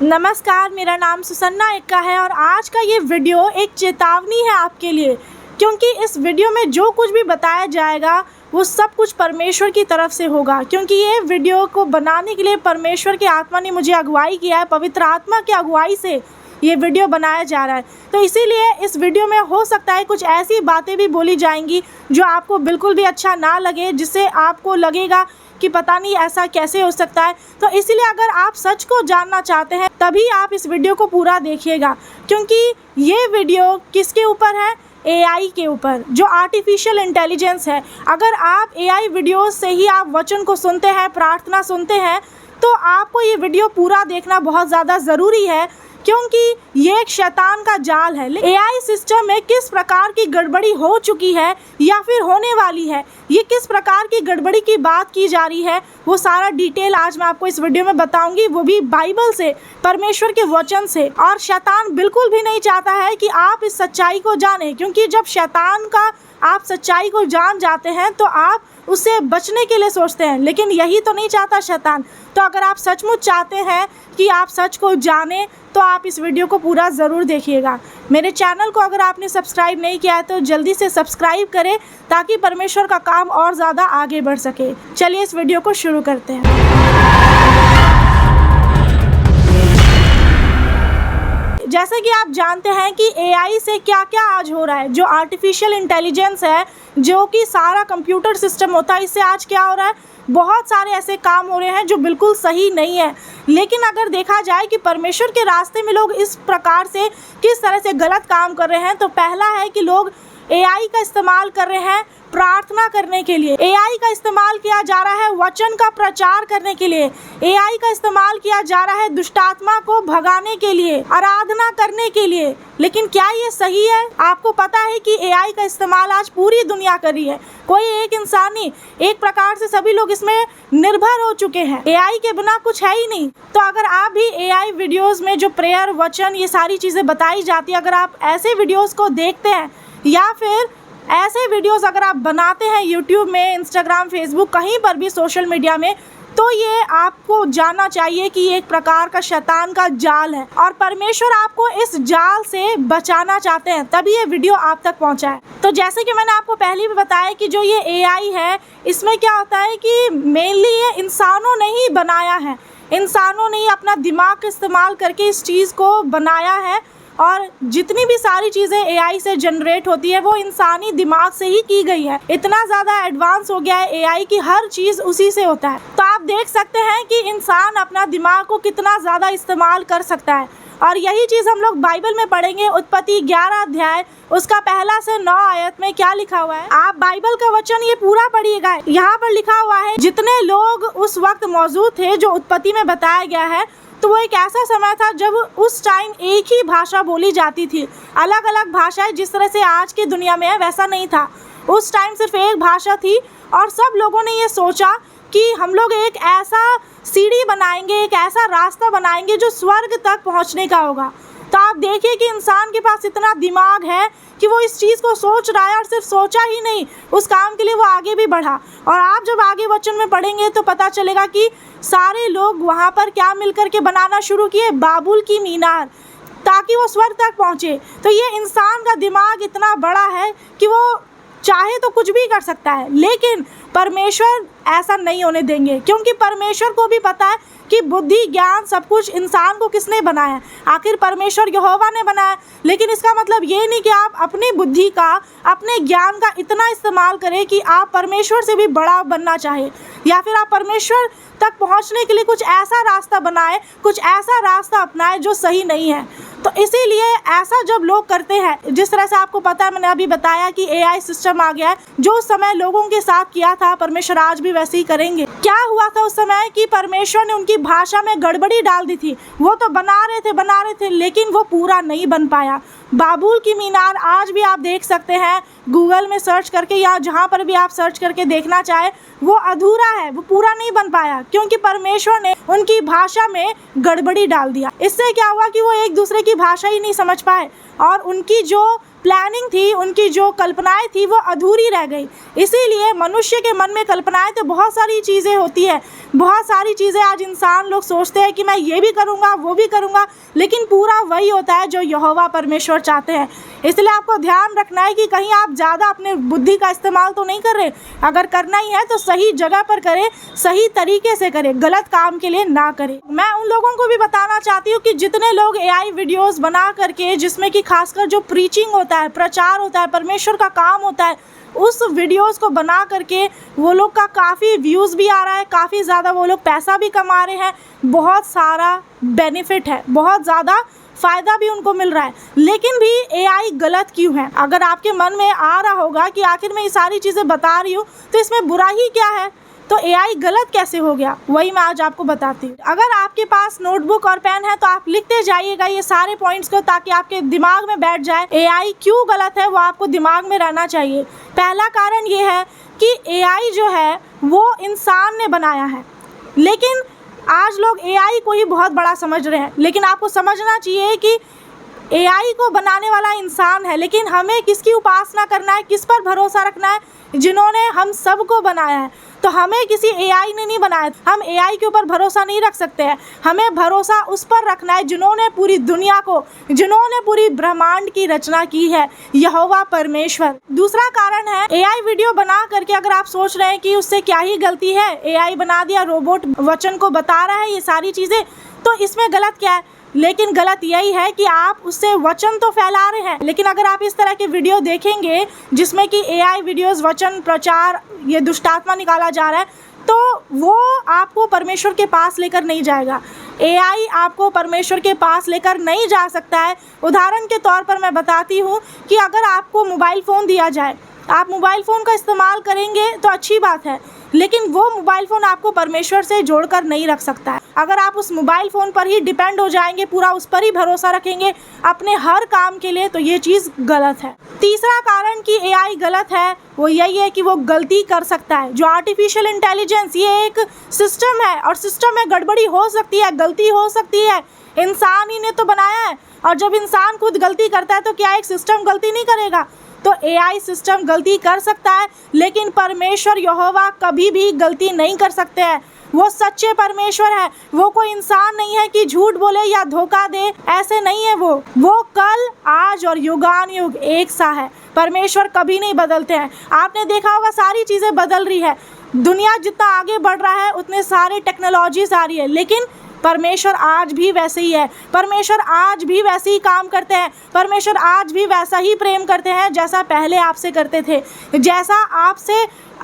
नमस्कार, मेरा नाम सुसन्ना एक्का है और आज का ये वीडियो एक चेतावनी है आपके लिए, क्योंकि इस वीडियो में जो कुछ भी बताया जाएगा वो सब कुछ परमेश्वर की तरफ से होगा। क्योंकि ये वीडियो को बनाने के लिए परमेश्वर की आत्मा ने मुझे अगुवाई किया है, पवित्र आत्मा की अगुवाई से ये वीडियो बनाया जा रहा है। तो इसीलिए इस वीडियो में हो सकता है कुछ ऐसी बातें भी बोली जाएंगी जो आपको बिल्कुल भी अच्छा ना लगे, जिससे आपको लगेगा कि पता नहीं ऐसा कैसे हो सकता है। तो इसीलिए अगर आप सच को जानना चाहते हैं तभी आप इस वीडियो को पूरा देखिएगा, क्योंकि ये वीडियो किसके ऊपर है? AI के ऊपर, जो आर्टिफिशियल इंटेलिजेंस है। अगर आप AI वीडियोस से ही आप वचन को सुनते हैं, प्रार्थना सुनते हैं, तो आपको ये वीडियो पूरा देखना बहुत ज़्यादा ज़रूरी है, क्योंकि ये एक शैतान का जाल है। AI सिस्टम में किस प्रकार की गड़बड़ी हो चुकी है या फिर होने वाली है, ये किस प्रकार की गड़बड़ी की बात की जा रही है, वो सारा डिटेल आज मैं आपको इस वीडियो में बताऊंगी, वो भी बाइबल से, परमेश्वर के वचन से। और शैतान बिल्कुल भी नहीं चाहता है कि आप इस सच्चाई को जानें, क्योंकि जब शैतान का आप सच्चाई को जान जाते हैं तो आप उससे बचने के लिए सोचते हैं, लेकिन यही तो नहीं चाहता शैतान। तो अगर आप सचमुच चाहते हैं कि आप सच को जानें तो आप इस वीडियो को पूरा ज़रूर देखिएगा। मेरे चैनल को अगर आपने सब्सक्राइब नहीं किया है तो जल्दी से सब्सक्राइब करें, ताकि परमेश्वर का काम और ज़्यादा आगे बढ़ सके। चलिए इस वीडियो को शुरू करते हैं। जैसे कि आप जानते हैं कि AI से क्या क्या आज हो रहा है, जो आर्टिफिशियल इंटेलिजेंस है, जो कि सारा कंप्यूटर सिस्टम होता है, इससे आज क्या हो रहा है, बहुत सारे ऐसे काम हो रहे हैं जो बिल्कुल सही नहीं है। लेकिन अगर देखा जाए कि परमेश्वर के रास्ते में लोग इस प्रकार से किस तरह से गलत काम कर रहे हैं, तो पहला है कि लोग AI का इस्तेमाल कर रहे हैं प्रार्थना करने के लिए। AI का इस्तेमाल किया जा रहा है वचन का प्रचार करने के लिए। AI का इस्तेमाल किया जा रहा है दुष्टात्मा को भगाने के लिए, आराधना करने के लिए। लेकिन क्या ये सही है? आपको पता है कि AI का इस्तेमाल आज पूरी दुनिया कर रही है, कोई एक इंसान नहीं। एक प्रकार से सभी लोग इसमें निर्भर हो चुके हैं। AI के बिना कुछ है ही नहीं। तो अगर आप भी AI वीडियोस में जो प्रेयर, वचन, ये सारी चीज़ें बताई जाती है, अगर आप ऐसे वीडियोस को देखते हैं या फिर ऐसे वीडियोस अगर आप बनाते हैं यूट्यूब में, इंस्टाग्राम, फेसबुक, कहीं पर भी सोशल मीडिया में, तो ये आपको जानना चाहिए कि ये एक प्रकार का शैतान का जाल है और परमेश्वर आपको इस जाल से बचाना चाहते हैं, तभी ये वीडियो आप तक पहुंचा है। तो जैसे कि मैंने आपको पहले भी बताया कि जो ये AI है, इसमें क्या होता है कि मेनली ये इंसानों ने ही बनाया है। इंसानों ने ही अपना दिमाग का इस्तेमाल करके इस चीज़ को बनाया है, और जितनी भी सारी चीज़ें AI से जनरेट होती है वो इंसानी दिमाग से ही की गई है। इतना ज़्यादा एडवांस हो गया है AI की हर चीज़ उसी से होता है। तो आप देख सकते हैं कि इंसान अपना दिमाग को कितना ज़्यादा इस्तेमाल कर सकता है, और यही चीज़ हम लोग बाइबल में पढ़ेंगे। उत्पत्ति 11 अध्याय उसका 1 से 9 आयत में क्या लिखा हुआ है, आप बाइबल का वचन ये पूरा पढ़िएगा। यहाँ पर लिखा हुआ है, जितने लोग उस वक्त मौजूद थे जो उत्पत्ति में बताया गया है, तो वो एक ऐसा समय था जब उस टाइम एक ही भाषा बोली जाती थी। अलग अलग भाषाएं जिस तरह से आज की दुनिया में है वैसा नहीं था। उस टाइम सिर्फ एक भाषा थी, और सब लोगों ने ये सोचा कि हम लोग एक ऐसा सीढ़ी बनाएंगे, एक ऐसा रास्ता बनाएंगे जो स्वर्ग तक पहुंचने का होगा। तो आप देखिए कि इंसान के पास इतना दिमाग है कि वो इस चीज़ को सोच रहा है, और सिर्फ सोचा ही नहीं, उस काम के लिए वो आगे भी बढ़ा। और आप जब आगे वचन में पढ़ेंगे तो पता चलेगा कि सारे लोग वहाँ पर क्या मिलकर के बनाना शुरू किए, बाबुल की मीनार, ताकि वो स्वर्ग तक पहुँचे। तो ये इंसान का दिमाग इतना बड़ा है कि वो चाहे तो कुछ भी कर सकता है, लेकिन परमेश्वर ऐसा नहीं होने देंगे, क्योंकि परमेश्वर को भी पता है कि बुद्धि, ज्ञान, सब कुछ इंसान को किसने बनाया? आखिर परमेश्वर यहोवा ने बनाया। लेकिन इसका मतलब ये नहीं कि आप अपनी बुद्धि का, अपने ज्ञान का इतना इस्तेमाल करें कि आप परमेश्वर से भी बड़ा बनना चाहे, या फिर आप परमेश्वर तक पहुंचने के लिए कुछ ऐसा रास्ता बनाए, कुछ ऐसा रास्ता अपनाए जो सही नहीं है। तो इसीलिए ऐसा जब लोग करते हैं, जिस तरह से आपको पता है, मैंने अभी बताया कि AI सिस्टम आ गया है, जो उस समय लोगों के साथ किया था परमेश्वर आज भी वैसे ही करेंगे। क्या हुआ था उस समय कि परमेश्वर ने उनकी भाषा में गड़बड़ी डाल दी थी। वो तो बना रहे थे, लेकिन वो पूरा नहीं बन पाया। बाबुल की मीनार आज भी आप देख सकते हैं गूगल में सर्च करके, या जहाँ पर भी आप सर्च करके देखना चाहे, वो अधूरा है, वो पूरा नहीं बन पाया, क्योंकि परमेश्वर ने उनकी भाषा में गड़बड़ी डाल दिया। इससे क्या हुआ कि वो एक दूसरे की भाषा ही नहीं समझ पाए, और उनकी जो प्लानिंग थी, उनकी जो कल्पनाएं थी वो अधूरी रह गई। इसीलिए मनुष्य के मन में कल्पनाएं तो बहुत सारी चीज़ें होती है, बहुत सारी चीज़ें आज इंसान लोग सोचते हैं कि मैं ये भी करूँगा वो भी करूँगा, लेकिन पूरा वही होता है जो यहोवा परमेश्वर चाहते हैं। इसलिए आपको ध्यान रखना है कि कहीं आप ज़्यादा अपने बुद्धि का इस्तेमाल तो नहीं कर रहे। अगर करना ही है तो सही जगह पर करें, सही तरीके से करें, गलत काम के लिए ना करें। मैं उन लोगों को भी बताना चाहती हूँ कि जितने लोग AI वीडियोस बना करके, जिसमें कि खासकर जो प्रीचिंग होता है, प्रचार होता है, परमेश्वर का काम होता है, उस वीडियोस को बना करके वो लोग का काफ़ी व्यूज़ भी आ रहा है, काफ़ी ज़्यादा वो लोग पैसा भी कमा रहे हैं, बहुत सारा बेनिफिट है, बहुत ज़्यादा फ़ायदा भी उनको मिल रहा है। लेकिन भी AI गलत क्यों है? अगर आपके मन में आ रहा होगा कि आखिर मैं ये सारी चीज़ें बता रही हूँ तो इसमें बुरा ही क्या है, तो AI गलत कैसे हो गया, वही मैं आज आपको बताती हूँ। अगर आपके पास नोटबुक और पेन है तो आप लिखते जाइएगा ये सारे पॉइंट्स को, ताकि आपके दिमाग में बैठ जाए AI क्यों गलत है, वो आपको दिमाग में रहना चाहिए। पहला कारण ये है कि AI जो है वो इंसान ने बनाया है, लेकिन आज लोग AI को ही बहुत बड़ा समझ रहे हैं। लेकिन आपको समझना चाहिए कि AI को बनाने वाला इंसान है, लेकिन हमें किसकी उपासना करना है, किस पर भरोसा रखना है? जिन्होंने हम सबको बनाया है। तो हमें किसी AI ने नहीं बनाया, हम AI के ऊपर भरोसा नहीं रख सकते हैं। हमें भरोसा उस पर रखना है जिन्होंने पूरी दुनिया को, जिन्होंने पूरी ब्रह्मांड की रचना की है, यहोवा परमेश्वर। दूसरा कारण है AI वीडियो बना करके, अगर आप सोच रहे हैं कि उससे क्या ही गलती है, AI बना दिया, रोबोट वचन को बता रहा है ये सारी चीज़ें, तो इसमें गलत क्या है? लेकिन गलत यही है कि आप उससे वचन तो फैला रहे हैं। लेकिन अगर आप इस तरह के वीडियो देखेंगे जिसमें कि AI वीडियोस, वचन प्रचार, ये दुष्टात्मा निकाला जा रहा है, तो वो आपको परमेश्वर के पास लेकर नहीं जाएगा। AI आपको परमेश्वर के पास लेकर नहीं जा सकता है। उदाहरण के तौर पर मैं बताती हूँ कि अगर आपको मोबाइल फ़ोन दिया जाए, आप मोबाइल फ़ोन का इस्तेमाल करेंगे तो अच्छी बात है, लेकिन वो मोबाइल फ़ोन आपको परमेश्वर से जोड़कर नहीं रख सकता है। अगर आप उस मोबाइल फ़ोन पर ही डिपेंड हो जाएंगे, पूरा उस पर ही भरोसा रखेंगे अपने हर काम के लिए, तो ये चीज़ गलत है। तीसरा कारण कि AI गलत है वो यही है कि वो गलती कर सकता है। जो आर्टिफिशियल इंटेलिजेंस, ये एक सिस्टम है और सिस्टम में गड़बड़ी हो सकती है, गलती हो सकती है। इंसान ही ने तो बनाया है, और जब इंसान खुद गलती करता है तो क्या एक सिस्टम गलती नहीं करेगा? तो AI सिस्टम गलती कर सकता है, लेकिन परमेश्वर यहोवा कभी भी गलती नहीं कर सकते हैं। वो सच्चे परमेश्वर है, वो कोई इंसान नहीं है कि झूठ बोले या धोखा दे, ऐसे नहीं है। वो कल, आज और युगान युग एक सा है। परमेश्वर कभी नहीं बदलते हैं। आपने देखा होगा सारी चीज़ें बदल रही है, दुनिया जितना आगे बढ़ रहा है उतने सारे टेक्नोलॉजीज आ रही है, लेकिन परमेश्वर आज भी वैसे ही है। परमेश्वर आज भी वैसे ही काम करते हैं। परमेश्वर आज भी वैसा ही प्रेम करते हैं जैसा पहले आपसे करते थे। जैसा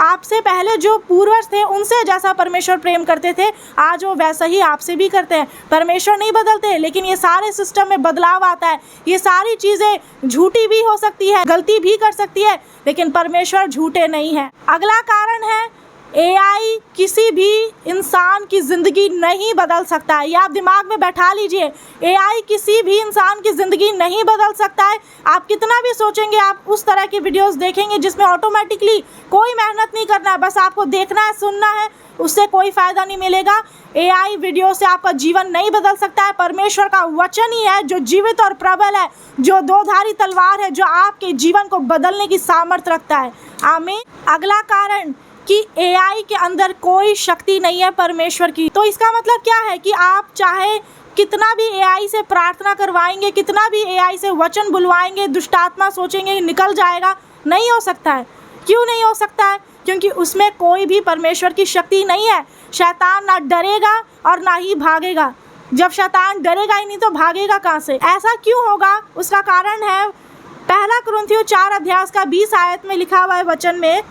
आपसे पहले जो पूर्वज थे उनसे जैसा परमेश्वर प्रेम करते थे, आज वो वैसा ही आपसे भी करते हैं। परमेश्वर नहीं बदलते, लेकिन ये सारे सिस्टम में बदलाव आता है। ये सारी चीज़ें झूठी भी हो सकती है, गलती भी कर सकती है, लेकिन परमेश्वर झूठे नहीं है। अगला कारण है AI किसी भी इंसान की ज़िंदगी नहीं बदल सकता है। ये आप दिमाग में बैठा लीजिए, AI किसी भी इंसान की ज़िंदगी नहीं बदल सकता है। आप कितना भी सोचेंगे, आप उस तरह की वीडियोस देखेंगे जिसमें ऑटोमेटिकली कोई मेहनत नहीं करना है, बस आपको देखना है, सुनना है, उससे कोई फ़ायदा नहीं मिलेगा। AI वीडियो से आपका जीवन नहीं बदल सकता है। परमेश्वर का वचन ही है जो जीवित और प्रबल है, जो दो-धारी तलवार है, जो आपके जीवन को बदलने की सामर्थ्य रखता है। आमीन। अगला कारण कि AI के अंदर कोई शक्ति नहीं है परमेश्वर की। तो इसका मतलब क्या है कि आप चाहे कितना भी AI से प्रार्थना करवाएंगे, कितना भी AI से वचन बुलवाएंगे, दुष्टात्मा सोचेंगे निकल जाएगा, नहीं हो सकता है। क्यों नहीं हो सकता है? क्योंकि उसमें कोई भी परमेश्वर की शक्ति नहीं है। शैतान ना डरेगा और ना ही भागेगा। जब शैतान डरेगा ही नहीं तो भागेगा कहाँ से? ऐसा क्यों होगा? उसका कारण है पहला कुरिन्थियों 4 अध्याय का 20 आयत में लिखा हुआ है वचन में,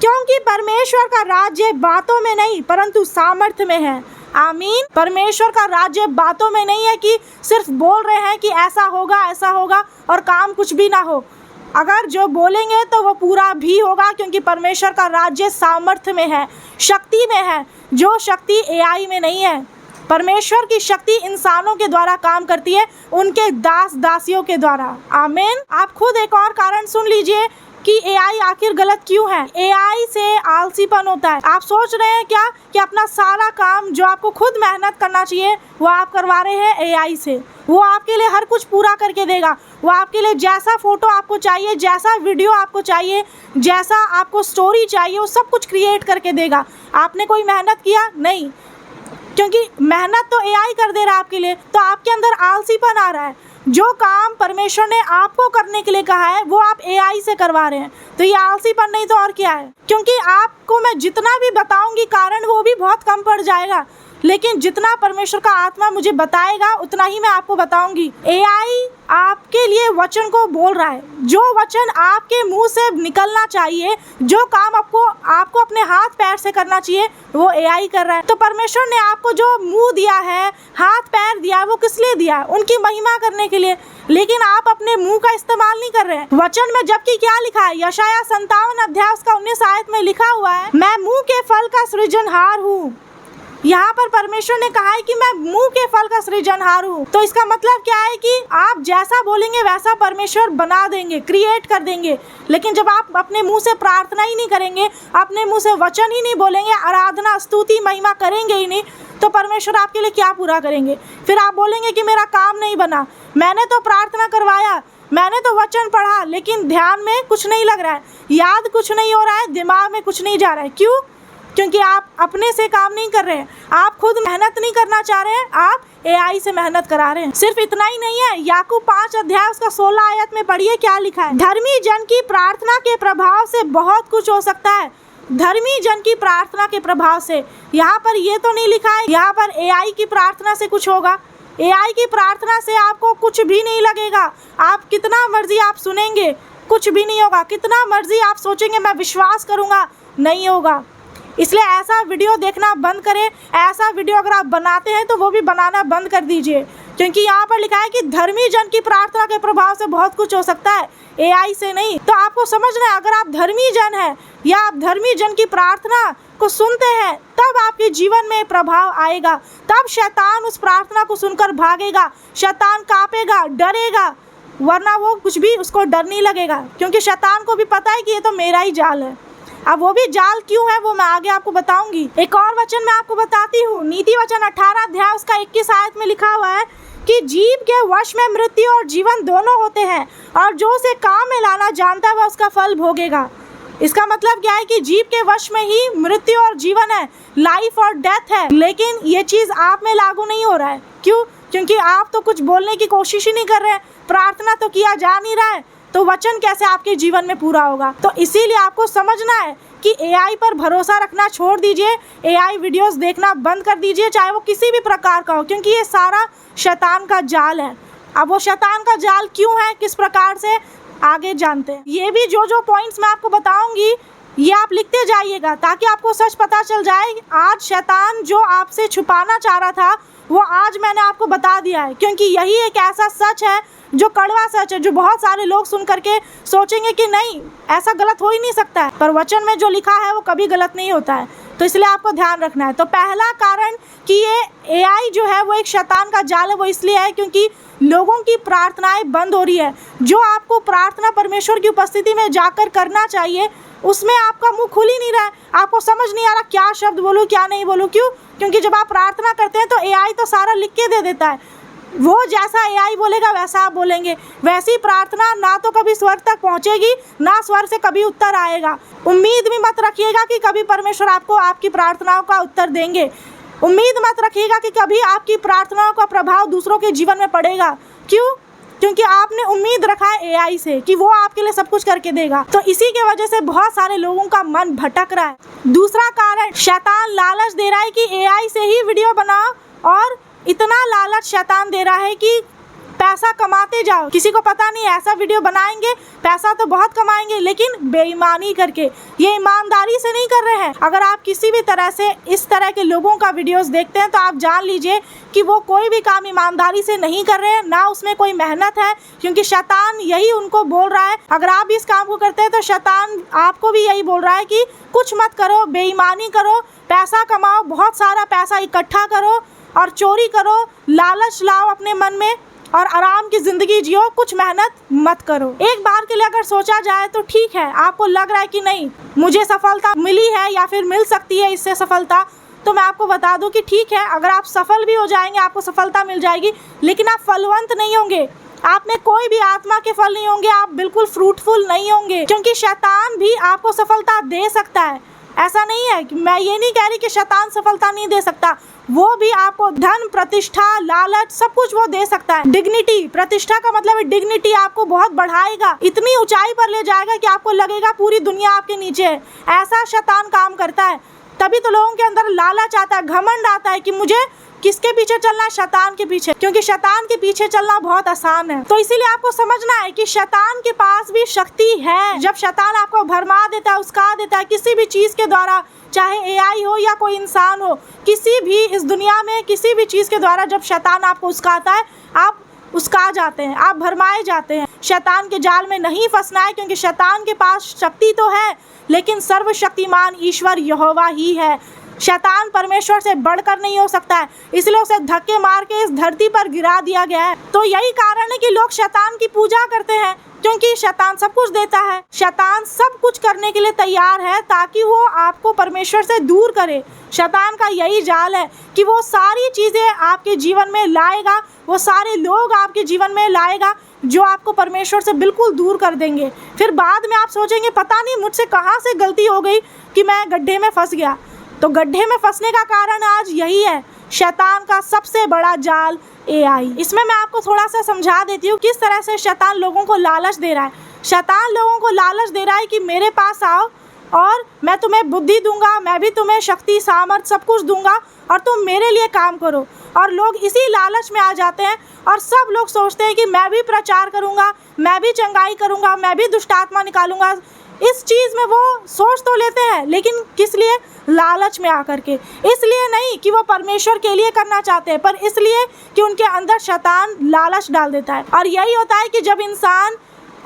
क्योंकि परमेश्वर का राज्य बातों में नहीं परंतु सामर्थ्य में है। आमीन। परमेश्वर का राज्य बातों में नहीं है कि सिर्फ बोल रहे हैं कि ऐसा होगा और काम कुछ भी ना हो। अगर जो बोलेंगे तो वो पूरा भी होगा, क्योंकि परमेश्वर का राज्य सामर्थ्य में है, शक्ति में है, जो शक्ति AI में नहीं है। परमेश्वर की शक्ति इंसानों के द्वारा काम करती है, उनके दास दासियों के द्वारा। आमीन। आप खुद एक और कारण सुन लीजिए कि एआई आखिर गलत क्यों है। एआई से आलसीपन होता है। आप सोच रहे हैं क्या कि अपना सारा काम जो आपको खुद मेहनत करना चाहिए वो आप करवा रहे हैं एआई से। वो आपके लिए हर कुछ पूरा करके देगा। वो आपके लिए जैसा फोटो आपको चाहिए, जैसा वीडियो आपको चाहिए, जैसा आपको स्टोरी चाहिए, वो सब कुछ क्रिएट करके देगा। आपने कोई मेहनत किया नहीं, क्योंकि मेहनत तो एआई कर दे रहा है आपके लिए। तो आपके अंदर आलसीपन आ रहा है। जो काम परमेश्वर ने आपको करने के लिए कहा है वो आप एआई से करवा रहे हैं। तो ये आलसीपन नहीं तो और क्या है। क्योंकि आपको मैं जितना भी बताऊंगी कारण वो भी बहुत कम पड़ जाएगा, लेकिन जितना परमेश्वर का आत्मा मुझे बताएगा उतना ही मैं आपको बताऊंगी। एआई आपके लिए वचन को बोल रहा है। जो वचन आपके मुंह से निकलना चाहिए, जो काम आपको अपने हाथ पैर से करना चाहिए, वो एआई कर रहा है। तो परमेश्वर ने आपको जो मुंह दिया है, हाथ पैर दिया है, वो किस लिए दिया है? उनकी महिमा करने के लिए। लेकिन आप अपने मुंह का इस्तेमाल नहीं कर रहे हैं वचन में। जबकि क्या लिखा है? यशायाह 57 अध्याय उसका 19 आयत में लिखा हुआ है, मैं मुंह के फल का सृजनहार हूँ। यहाँ पर परमेश्वर ने कहा है कि मैं मुंह के फल का सृजनहार हूँ। तो इसका मतलब क्या है कि आप जैसा बोलेंगे वैसा परमेश्वर बना देंगे, क्रिएट कर देंगे। लेकिन जब आप अपने मुंह से प्रार्थना ही नहीं करेंगे, अपने मुंह से वचन ही नहीं बोलेंगे, आराधना स्तुति महिमा करेंगे ही नहीं, तो परमेश्वर आपके लिए क्या पूरा करेंगे? फिर आप बोलेंगे कि मेरा काम नहीं बना, मैंने तो प्रार्थना करवाया, मैंने तो वचन पढ़ा, लेकिन ध्यान में कुछ नहीं लग रहा है, याद कुछ नहीं हो रहा है, दिमाग में कुछ नहीं जा रहा है। क्यों? क्योंकि आप अपने से काम नहीं कर रहे हैं। आप खुद मेहनत नहीं करना चाह रहे हैं, आप एआई से मेहनत करा रहे हैं। सिर्फ इतना ही नहीं है, याकूब 5 अध्याय उसका 16 आयत में पढ़िए क्या लिखा है। धर्मी जन की प्रार्थना के प्रभाव से बहुत कुछ हो सकता है। धर्मी जन की प्रार्थना के प्रभाव से, यहाँ पर ये तो नहीं लिखा है यहाँ पर एआई की प्रार्थना से कुछ होगा। एआई की प्रार्थना से आपको कुछ भी नहीं लगेगा। आप कितना मर्जी आप सुनेंगे, कुछ भी नहीं होगा। कितना मर्जी आप सोचेंगे मैं विश्वास करूंगा, नहीं होगा। इसलिए ऐसा वीडियो देखना बंद करें। ऐसा वीडियो अगर आप बनाते हैं तो वो भी बनाना बंद कर दीजिए, क्योंकि यहाँ पर लिखा है कि धर्मी जन की प्रार्थना के प्रभाव से बहुत कुछ हो सकता है, एआई से नहीं। तो आपको समझना है, अगर आप धर्मी जन हैं या आप धर्मी जन की प्रार्थना को सुनते हैं, तब आपके जीवन में प्रभाव आएगा। तब शैतान उस प्रार्थना को सुनकर भागेगा, शैतान कांपेगा, डरेगा, वरना वो कुछ भी उसको डर नहीं लगेगा, क्योंकि शैतान को भी पता है कि ये तो मेरा ही जाल है। अब वो भी जाल क्यों है वो मैं आगे आपको बताऊंगी। एक और वचन मैं आपको बताती हूँ। नीति वचन 18 अध्याय उसका 21 आयत में लिखा हुआ है कि जीव के वश में मृत्यु और जीवन दोनों होते हैं, और जो उसे काम में लाना जानता है वह उसका फल भोगेगा। इसका मतलब क्या है कि जीव के वश में ही मृत्यु और जीवन है, लाइफ और डेथ है। लेकिन ये चीज़ आप में लागू नहीं हो रहा है। क्यों? क्योंकि आप तो कुछ बोलने की कोशिश ही नहीं कर रहे हैं, प्रार्थना तो किया जा नहीं रहा है, तो वचन कैसे आपके जीवन में पूरा होगा? तो इसीलिए आपको समझना है कि एआई पर भरोसा रखना छोड़ दीजिए, एआई वीडियोस देखना बंद कर दीजिए, चाहे वो किसी भी प्रकार का हो, क्योंकि ये सारा शैतान का जाल है। अब वो शैतान का जाल क्यों है, किस प्रकार से, आगे जानते हैं। ये भी जो पॉइंट्स मैं आपको बताऊंगी ये आप लिखते जाइएगा, ताकि आपको सच पता चल जाए। आज शैतान जो आपसे छुपाना चाह रहा था वो आज मैंने आपको बता दिया है, क्योंकि यही एक ऐसा सच है जो कड़वा सच है, जो बहुत सारे लोग सुन करके सोचेंगे कि नहीं, ऐसा गलत हो ही नहीं सकता है, पर वचन में जो लिखा है वो कभी गलत नहीं होता है। तो इसलिए आपको ध्यान रखना है। तो पहला कारण कि ये एआई जो है वो एक शैतान का जाल है, वो इसलिए है क्योंकि लोगों की प्रार्थनाएं बंद हो रही है। जो आपको प्रार्थना परमेश्वर की उपस्थिति में जाकर करना चाहिए, उसमें आपका मुंह खुल ही नहीं रहा है। आपको समझ नहीं आ रहा क्या शब्द बोलूँ क्या नहीं बोलूँ। क्यों? क्योंकि जब आप प्रार्थना करते हैं तो एआई तो सारा लिख के दे देता है, वो जैसा एआई बोलेगा वैसा आप बोलेंगे। वैसी प्रार्थना ना तो कभी स्वर्ग तक पहुंचेगी, ना स्वर्ग से कभी उत्तर आएगा। उम्मीद भी मत रखिएगा कि कभी परमेश्वर आपको आपकी प्रार्थनाओं का उत्तर देंगे। उम्मीद मत रखिएगा कि कभी आपकी प्रार्थनाओं का प्रभाव दूसरों के जीवन में पड़ेगा। क्यों? क्योंकि आपने उम्मीद रखा है एआई से कि वो आपके लिए सब कुछ करके देगा। तो इसी के वजह से बहुत सारे लोगों का मन भटक रहा है। दूसरा कारण, शैतान लालच दे रहा है कि एआई से ही वीडियो बनाओ, और इतना लालच शैतान दे रहा है कि पैसा कमाते जाओ। किसी को पता नहीं ऐसा वीडियो बनाएंगे पैसा तो बहुत कमाएंगे, लेकिन बेईमानी करके, ये ईमानदारी से नहीं कर रहे हैं। अगर आप किसी भी तरह से इस तरह के लोगों का वीडियोस देखते हैं तो आप जान लीजिए कि वो कोई भी काम ईमानदारी से नहीं कर रहे हैं, ना उसमें कोई मेहनत है, क्योंकि शैतान यही उनको बोल रहा है। अगर आप इस काम को करते हैं तो शैतान आपको भी यही बोल रहा है कि कुछ मत करो, बेईमानी करो, पैसा कमाओ, बहुत सारा पैसा इकट्ठा करो और चोरी करो, लालच लाओ अपने मन में। और आराम की जिंदगी जियो, कुछ मेहनत मत करो। एक बार के लिए अगर सोचा जाए तो ठीक है, आपको लग रहा है कि नहीं मुझे सफलता मिली है या फिर मिल सकती है इससे सफलता, तो मैं आपको बता दूं कि ठीक है, अगर आप सफल भी हो जाएंगे, आपको सफलता मिल जाएगी, लेकिन आप फलवंत नहीं होंगे, आप में कोई भी आत्मा के फल नहीं होंगे, आप बिल्कुल फ्रूटफुल नहीं होंगे, क्योंकि शैतान भी आपको सफलता दे सकता है। ऐसा नहीं है कि मैं ये नहीं कह रही कि शैतान सफलता नहीं दे सकता, वो भी आपको धन, प्रतिष्ठा, लालच सब कुछ वो दे सकता है। डिग्निटी, प्रतिष्ठा का मतलब है डिग्निटी, आपको बहुत बढ़ाएगा, इतनी ऊंचाई पर ले जाएगा कि आपको लगेगा पूरी दुनिया आपके नीचे है। ऐसा शैतान काम करता है। तभी तो लोगों के अंदर लालच आता है, घमंड आता है कि मुझे किसके पीछे चलना है, शैतान के पीछे, क्योंकि शैतान के पीछे चलना बहुत आसान है। तो इसीलिए आपको समझना है कि शैतान के पास भी शक्ति है। जब शैतान आपको भरमा देता है, उस्का देता है किसी भी चीज के द्वारा, चाहे एआई हो या कोई इंसान हो, किसी भी इस दुनिया में किसी भी चीज के द्वारा जब शैतान आपको उस्काता है, आप उस्का जाते हैं, आप भरमाए जाते हैं। शैतान के जाल में नहीं फंसना है, क्योंकि शैतान के पास शक्ति तो है, लेकिन सर्वशक्तिमान ईश्वर यहोवा ही है। शैतान परमेश्वर से बढ़कर नहीं हो सकता है, इसलिए उसे धक्के मार के इस धरती पर गिरा दिया गया है। तो यही कारण है कि लोग शैतान की पूजा करते हैं, क्योंकि शैतान सब कुछ देता है। शैतान सब कुछ करने के लिए तैयार है ताकि वो आपको परमेश्वर से दूर करे। शैतान का यही जाल है कि वो सारी चीजें आपके जीवन में लाएगा, वो सारे लोग आपके जीवन में लाएगा जो आपको परमेश्वर से बिल्कुल दूर कर देंगे। फिर बाद में आप सोचेंगे पता नहीं मुझसे कहाँ से गलती हो गई कि मैं गड्ढे में फंस गया। तो गड्ढे में फंसने का कारण आज यही है, शैतान का सबसे बड़ा जाल एआई। इसमें मैं आपको थोड़ा सा समझा देती हूँ किस तरह से शैतान लोगों को लालच दे रहा है। शैतान लोगों को लालच दे रहा है कि मेरे पास आओ और मैं तुम्हें बुद्धि दूंगा, मैं भी तुम्हें शक्ति, सामर्थ सब कुछ दूंगा और तुम मेरे लिए काम करो। और लोग इसी लालच में आ जाते हैं और सब लोग सोचते हैं कि मैं भी प्रचार करूंगा, मैं भी चंगाई करूंगा, मैं भी दुष्ट आत्मा निकालूंगा। इस चीज़ में वो सोच तो लेते हैं, लेकिन किस लिए? लालच में आकर के। इसलिए नहीं कि वो परमेश्वर के लिए करना चाहते हैं, पर इसलिए कि उनके अंदर शैतान लालच डाल देता है। और यही होता है कि जब इंसान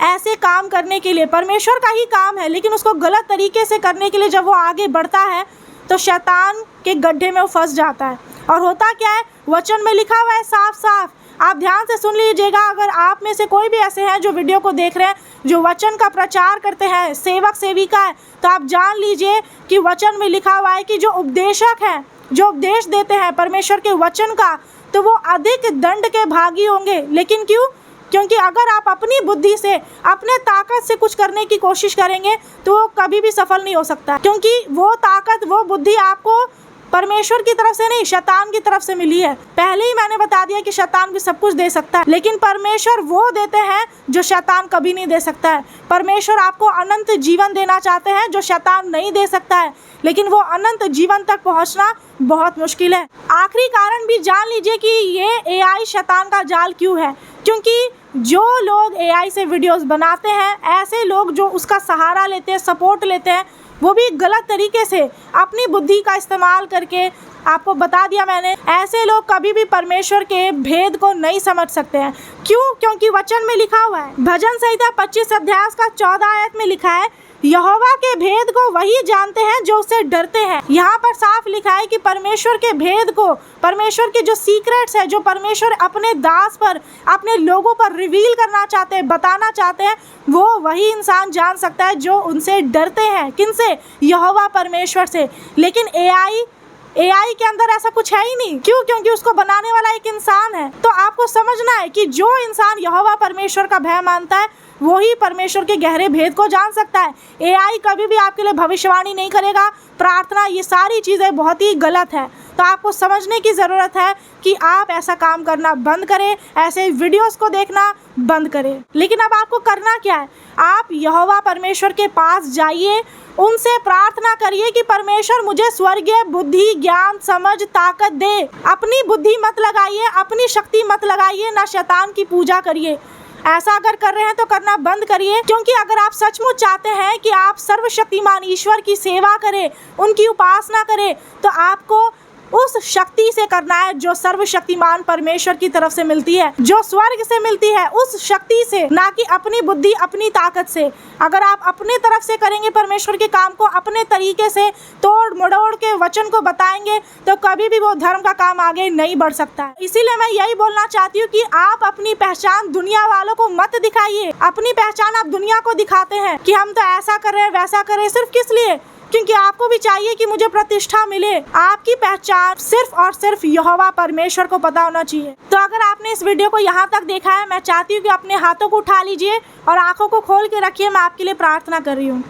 ऐसे काम करने के लिए, परमेश्वर का ही काम है लेकिन उसको गलत तरीके से करने के लिए जब वो आगे बढ़ता है, तो शैतान के गड्ढे में वो फंस जाता है। और होता क्या है, वचन में लिखा हुआ है साफ साफ, आप ध्यान से सुन लीजिएगा। अगर आप में से कोई भी ऐसे हैं जो वीडियो को देख रहे हैं, जो वचन का प्रचार करते हैं, सेवक सेविका है, तो आप जान लीजिए कि वचन में लिखा हुआ है कि जो उपदेशक हैं, जो उपदेश देते हैं परमेश्वर के वचन का, तो वो अधिक दंड के भागी होंगे। लेकिन क्यों? क्योंकि अगर आप अपनी बुद्धि से, अपने ताकत से कुछ करने की कोशिश करेंगे तो वो कभी भी सफल नहीं हो सकता, क्योंकि वो ताकत, वो बुद्धि आपको परमेश्वर की तरफ से नहीं, शैतान की तरफ से मिली है। पहले ही मैंने बता दिया कि शैतान भी सब कुछ दे सकता है, लेकिन परमेश्वर वो देते हैं जो शैतान कभी नहीं दे सकता है। परमेश्वर आपको अनंत जीवन देना चाहते हैं जो शैतान नहीं दे सकता है, लेकिन वो अनंत जीवन तक पहुंचना बहुत मुश्किल है। आखिरी कारण भी जान लीजिए कि ये एआई शैतान का जाल क्यों है, क्योंकि जो लोग एआई से वीडियोस बनाते हैं, ऐसे लोग जो उसका सहारा लेते हैं, सपोर्ट लेते हैं, वो भी गलत तरीके से अपनी बुद्धि का इस्तेमाल करके, आपको बता दिया मैंने, ऐसे लोग कभी भी परमेश्वर के भेद को नहीं समझ सकते हैं। क्यों? क्योंकि वचन में लिखा हुआ है, भजन संहिता 25 अध्याय का 14 आयत में लिखा है, यहोवा के भेद को वही जानते हैं जो उससे डरते हैं। यहाँ पर साफ लिखा है कि परमेश्वर के भेद को, परमेश्वर के जो सीक्रेट्स है, जो परमेश्वर अपने दास पर, अपने लोगों पर रिवील करना चाहते हैं, बताना चाहते हैं, वो वही इंसान जान सकता है जो उनसे डरते हैं। किनसे? यहोवा परमेश्वर से। लेकिन एआई के अंदर ऐसा कुछ है ही नहीं। क्यों? क्योंकि उसको बनाने वाला एक इंसान है। तो आपको समझना है कि जो इंसान यहोवा परमेश्वर का भय मानता है, वो ही परमेश्वर के गहरे भेद को जान सकता है। एआई कभी भी आपके लिए भविष्यवाणी नहीं करेगा, प्रार्थना, ये सारी चीज़ें बहुत ही गलत है। तो आपको समझने की ज़रूरत है कि आप ऐसा काम करना बंद करें, ऐसे वीडियोस को देखना बंद करें। लेकिन अब आपको करना क्या है? आप यहोवा परमेश्वर के पास जाइए, उनसे प्रार्थना करिए कि परमेश्वर मुझे स्वर्गीय बुद्धि, ज्ञान, समझ, ताकत दे। अपनी बुद्धि मत लगाइए, अपनी शक्ति मत लगाइए, ना शैतान की पूजा करिए। ऐसा अगर कर रहे हैं तो करना बंद करिए, क्योंकि अगर आप सचमुच चाहते हैं कि आप सर्वशक्तिमान ईश्वर की सेवा करें, उनकी उपासना करें, तो आपको उस शक्ति से करना है जो सर्वशक्तिमान परमेश्वर की तरफ से मिलती है, जो स्वर्ग से मिलती है, उस शक्ति से, ना कि अपनी बुद्धि अपनी ताकत से। अगर आप अपने तरफ से करेंगे परमेश्वर के काम को, अपने तरीके से तोड़ मड़ोड़ के वचन को बताएंगे, तो कभी भी वो धर्म का काम आगे नहीं बढ़ सकता है। इसीलिए मैं यही बोलना चाहती हूँ कि आप अपनी पहचान दुनिया वालों को मत दिखाइए। अपनी पहचान आप दुनिया को दिखाते हैं कि हम तो ऐसा कर रहे हैं, वैसा कर रहे हैं, सिर्फ किस लिए? क्योंकि आपको भी चाहिए कि मुझे प्रतिष्ठा मिले। आपकी पहचान सिर्फ और सिर्फ यहोवा परमेश्वर को पता होना चाहिए। तो अगर आपने इस वीडियो को यहाँ तक देखा है, मैं चाहती हूँ कि अपने हाथों को उठा लीजिए और आंखों को खोल के रखिए। मैं आपके लिए प्रार्थना कर रही हूँ।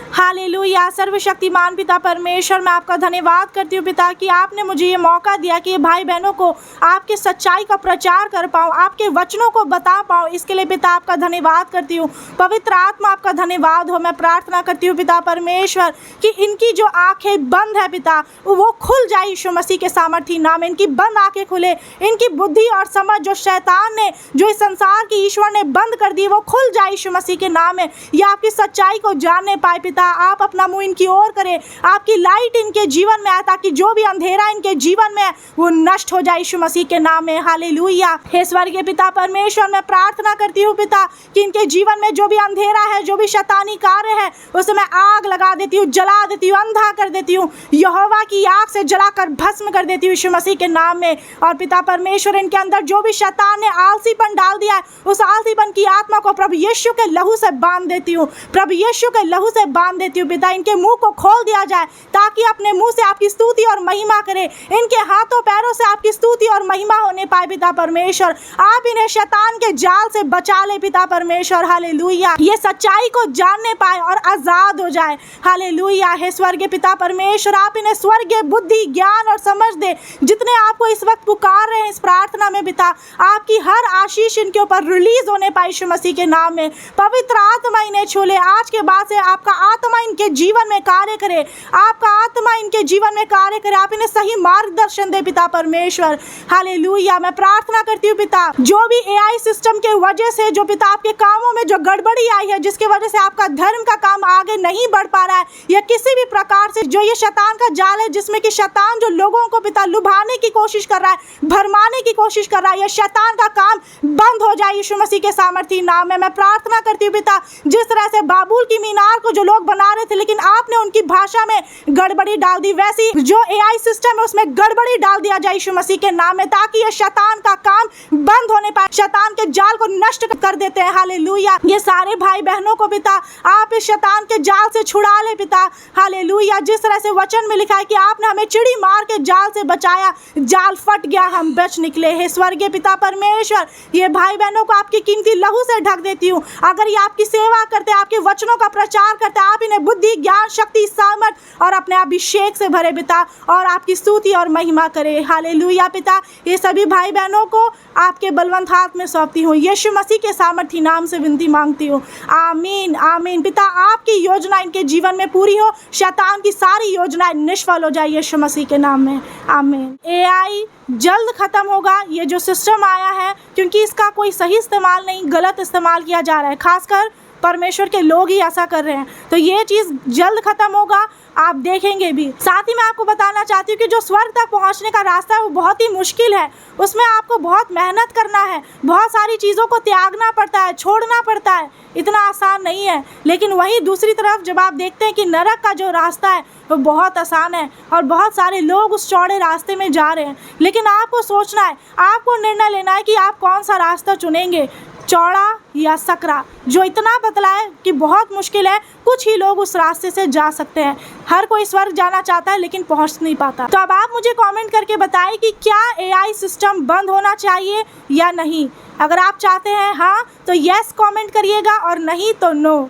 हालेलुया। सर्वशक्तिमान पिता परमेश्वर, मैं आपका धन्यवाद करती हूँ पिता कि आपने मुझे ये मौका दिया कि भाई बहनों को आपके सच्चाई का प्रचार कर पाऊँ, आपके वचनों को बता पाऊँ। इसके लिए पिता आपका धन्यवाद करती हूँ। पवित्र आत्मा आपका धन्यवाद हो। मैं प्रार्थना करती हूँ पिता परमेश्वर कि इनकी जो आंखें बंद है पिता, वो खुल जाए यीशु मसीह के सामर्थी नाम में। इनकी बंद आंखें खुले, इनकी बुद्धि और समझ जो शैतान ने, जो इस संसार की ईश्वर ने बंद कर दी, वो खुल जाए यीशु मसीह के नाम में। ये आपकी सच्चाई को जानने पाए पिता। आप अपना मुंह इनकी ओर करें, आपकी लाइट इनके जीवन में आए, ताकि जो भी अंधेरा इनके जीवन में है वो नष्ट हो जाए यीशु मसीह के नाम में। हालेलुया। हे स्वर्गीय पिता परमेश्वर, मैं प्रार्थना करती हूँ पिता कि इनके जीवन में जो भी अंधेरा है, जो भी शैतानी कार्य है, उसे मैं आग लगा देती हूँ, जला देती हूँ, अंधा कर देती हूँ, यहोवा की आग से जलाकर भस्म कर देती हूँ यीशु मसीह के नाम में। और पिता परमेश्वर, इनके अंदर जो भी शैतान ने आलसीपन डाल दिया है, उस आलसीपन की आत्मा को प्रभु यीशु के लहू से बांध देती हूँ, प्रभु यीशु के लहू से बांध देती हूँ पिता। इनके मुंह को खोल दिया जाए ताकि अपने मुंह से आपकी स्तुति और महिमा करे। इनके हाथों पैरों से आपकी स्तुति और महिमा होने पाए पिता परमेश्वर। आप इन्हें शैतान के जाल से बचा ले पिता परमेश्वर। हालेलुया। ये सच्चाई को जानने पाए और आजाद हो जाए। हालेलुया। हे स्वर्गीय पिता परमेश्वर, आप इन्हें स्वर्गीय बुद्धि, ज्ञान और समझ दे। जितने आपको इस वक्त पुकार रहे हैं इस प्रार्थना में पिता, आपकी हर आशीष इनके ऊपर रिलीज होने पाए यीशु मसीह के नाम में। पवित्र आत्मा इन्हें छू ले। आज के बाद से आपका आत्मा इनके जीवन में कार्य करे, आपका आत्मा इनके जीवन में कार्य करे। आप इन्हें सही मार्गदर्शन दे पिता परमेश्वर। हालेलुया। मैं प्रार्थना करती हूँ पिता, जो भी एआई सिस्टम के वजह से, जो पिता आपके कामों में जो गड़बड़ी आई है, जिसकी वजह से आपका धर्म का काम आगे नहीं बढ़ पा रहा है, या किसी भी प्रकार से जो ये शैतान का जाल है, जिसमें कि शैतान जो लोगों को पिता लुभाने की कोशिश कर रहा है, भरमाने की कोशिश कर रहा है, यह शैतान का काम बंद हो जाए यीशु मसीह के सामर्थी नाम में। मैं प्रार्थना करती हूँ पिता, जिस तरह से बाबुल की मीनार को जो लोग बना रहे थे, लेकिन आपने उनकी भाषा में गड़बड़ी डाल दी, वैसी जो एआई सिस्टम है उसमें गड़बड़ी डाल दिया जाए यीशु मसीह के नाम में, ताकि ये शैतान का काम बंद होने पाए, शैतान के जाल को नष्ट कर देते हैं। हालेलुया। ये सारे भाई बहनों को पिता आप इस शैतान के जाल से छुड़ा ले पिता। हालेलुया। जिस तरह से वचन में लिखा है कि आपने हमें चिड़ी मार के जाल से बचाया, जाल फट गया, हम बच निकले। हे स्वर्गीय पिता परमेश्वर, ये भाई बहनों को आपकी कीमती लहू से ढक देती हूँ। अगर ये आपकी सेवा करते, आपके वचनों का प्रचार करते, आप इन्हें बुद्धि, ज्ञान, शक्ति, सामर्थ और अपने अभिषेक से भरे पिता, और आपकी स्तुति और महिमा करे। हालेलुया पिता। ये सभी भाई बहनों को आपके बलवंत हाथ में सौंपती हूँ, यीशु मसीह के सामर्थी नाम से विनती मांगती हूँ। आमीन आमीन। पिता आपकी योजना इनके जीवन में पूरी हो, शैतान की सारी योजनाएं निष्फल हो जाए यीशु मसीह के नाम में। आमीन। एआई जल्द खत्म होगा, ये जो सिस्टम आया है, क्योंकि इसका कोई सही इस्तेमाल नहीं, गलत इस्तेमाल किया जा रहा है, खासकर परमेश्वर के लोग ही ऐसा कर रहे हैं। तो ये चीज़ जल्द खत्म होगा, आप देखेंगे भी। साथ ही मैं आपको बताना चाहती हूँ कि जो स्वर्ग तक पहुँचने का रास्ता है वो बहुत ही मुश्किल है। उसमें आपको बहुत मेहनत करना है, बहुत सारी चीज़ों को त्यागना पड़ता है, छोड़ना पड़ता है, इतना आसान नहीं है। लेकिन वही दूसरी तरफ जब आप देखते हैं कि नरक का जो रास्ता है वो बहुत आसान है, और बहुत सारे लोग उस चौड़े रास्ते में जा रहे हैं। लेकिन आपको सोचना है, आपको निर्णय लेना है कि आप कौन सा रास्ता चुनेंगे, चौड़ा या सकरा, जो इतना पतला है कि बहुत मुश्किल है। कुछ ही लोग उस रास्ते से जा सकते हैं। हर कोई स्वर्ग जाना चाहता है लेकिन पहुंच नहीं पाता। तो अब आप मुझे कमेंट करके बताएं कि क्या एआई सिस्टम बंद होना चाहिए या नहीं। अगर आप चाहते हैं हाँ तो यस कमेंट करिएगा, और नहीं तो नो।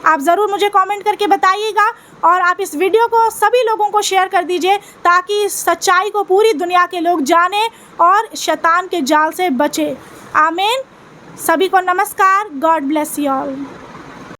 आप ज़रूर मुझे कमेंट करके बताइएगा, और आप इस वीडियो को सभी लोगों को शेयर कर दीजिए, ताकि इस सच्चाई को पूरी दुनिया के लोग जानें और शैतान के जाल से बचें। आमीन। सभी को नमस्कार। God bless you all.